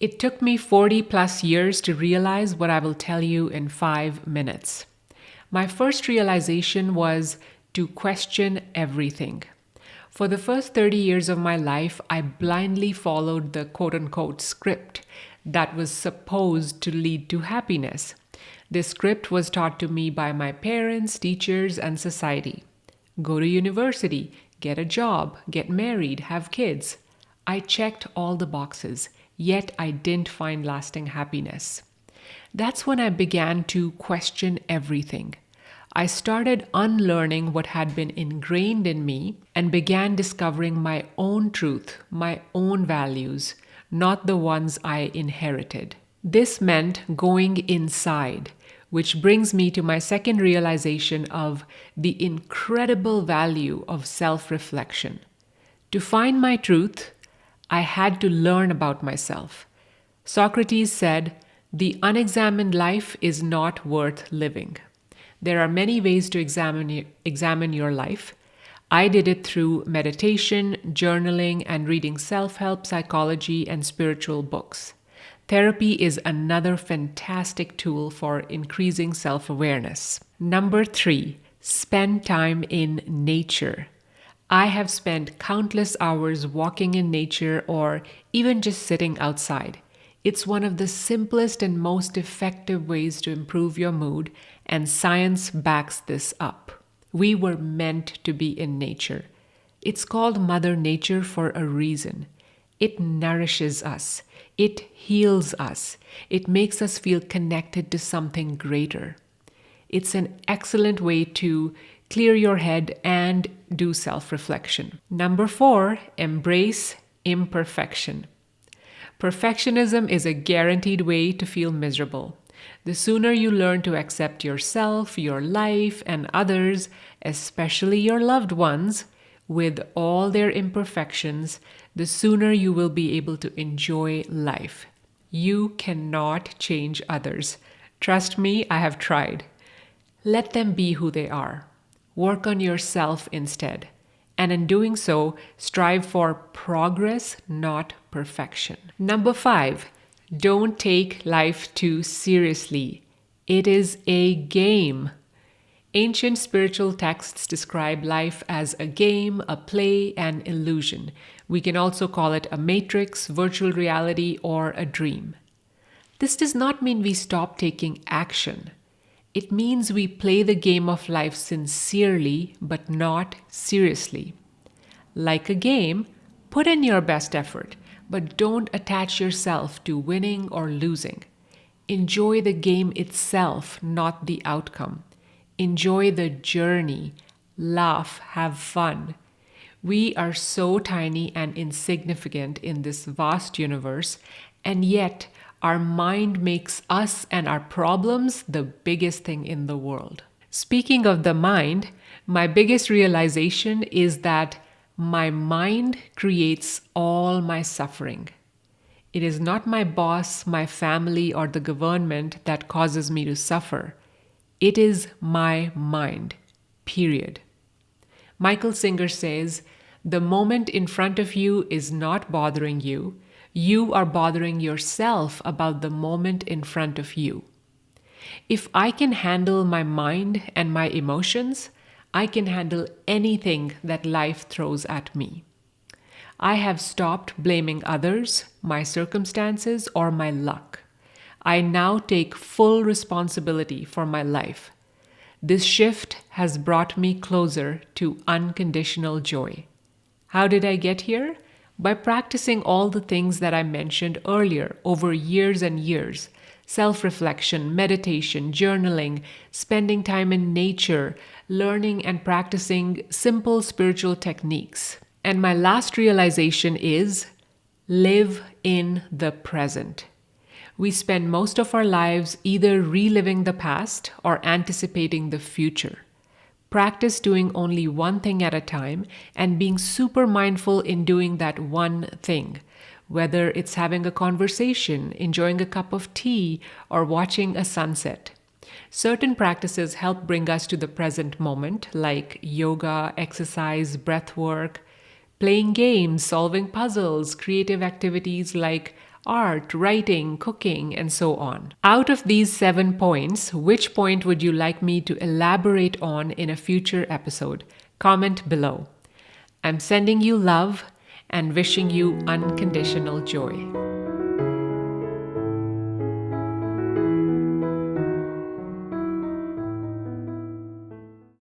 It took me 40 plus years to realize what I will tell you in 5 minutes. My first realization was to question everything. For the first 30 years of my life, I blindly followed the quote unquote script that was supposed to lead to happiness. This script was taught to me by my parents, teachers, and society. Go to university, get a job, get married, have kids. I checked all the boxes, yet I didn't find lasting happiness. That's when I began to question everything. I started unlearning what had been ingrained in me and began discovering my own truth, my own values, not the ones I inherited. This meant going inside, which brings me to my second realization of the incredible value of self-reflection. To find my truth, I had to learn about myself. Socrates said, "The unexamined life is not worth living." There are many ways to examine your life. I did it through meditation, journaling, and reading self-help, psychology, and spiritual books. Therapy is another fantastic tool for increasing self-awareness. Number 3, spend time in nature. I have spent countless hours walking in nature or even just sitting outside. It's one of the simplest and most effective ways to improve your mood, and science backs this up. We were meant to be in nature. It's called Mother Nature for a reason. It nourishes us. It heals us. It makes us feel connected to something greater. It's an excellent way to clear your head and do self-reflection. Number 4, embrace imperfection. Perfectionism is a guaranteed way to feel miserable. The sooner you learn to accept yourself, your life, and others, especially your loved ones, with all their imperfections, the sooner you will be able to enjoy life. You cannot change others. Trust me, I have tried. Let them be who they are. Work on yourself instead. And in doing so, strive for progress, not perfection. Number 5, don't take life too seriously. It is a game. Ancient spiritual texts describe life as a game, a play, an illusion. We can also call it a matrix, virtual reality, or a dream. This does not mean we stop taking action. It means we play the game of life sincerely, but not seriously. Like a game, put in your best effort, but don't attach yourself to winning or losing. Enjoy the game itself, not the outcome. Enjoy the journey. Laugh, have fun. We are so tiny and insignificant in this vast universe, and yet our mind makes us and our problems the biggest thing in the world. Speaking of the mind, my biggest realization is that my mind creates all my suffering. It is not my boss, my family, or the government that causes me to suffer. It is my mind, period. Michael Singer says, "The moment in front of you is not bothering you. You are bothering yourself about the moment in front of you." If I can handle my mind and my emotions, I can handle anything that life throws at me. I have stopped blaming others, my circumstances, or my luck. I now take full responsibility for my life. This shift has brought me closer to unconditional joy. How did I get here? By practicing all the things that I mentioned earlier over years and years. Self-reflection, meditation, journaling, spending time in nature, learning and practicing simple spiritual techniques. And my last realization is live in the present. We spend most of our lives either reliving the past or anticipating the future. Practice doing only one thing at a time and being super mindful in doing that one thing, whether it's having a conversation, enjoying a cup of tea, or watching a sunset. Certain practices help bring us to the present moment, like yoga, exercise, breath work, playing games, solving puzzles, creative activities like art, writing, cooking, and so on. Out of these 7 points, which point would you like me to elaborate on in a future episode? Comment below. I'm sending you love and wishing you unconditional joy.